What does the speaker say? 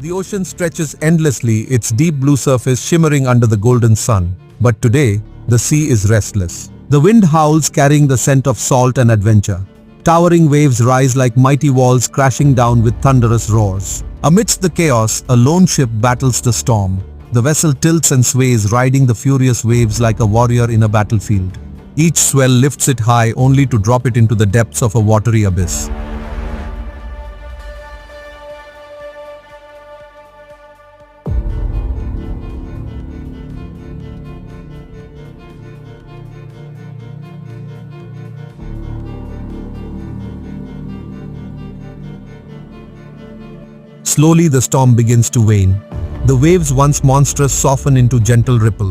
The ocean stretches endlessly, its deep blue surface shimmering under the golden sun. But today, the sea is restless. The wind howls, carrying the scent of salt and adventure. Towering waves rise like mighty walls, crashing down with thunderous roars. Amidst the chaos, a lone ship battles the storm. The vessel tilts and sways, riding the furious waves like a warrior in a battlefield. Each swell lifts it high, only to drop it into the depths of a watery abyss. Slowly the storm begins to wane. The waves, once monstrous, soften into gentle ripples.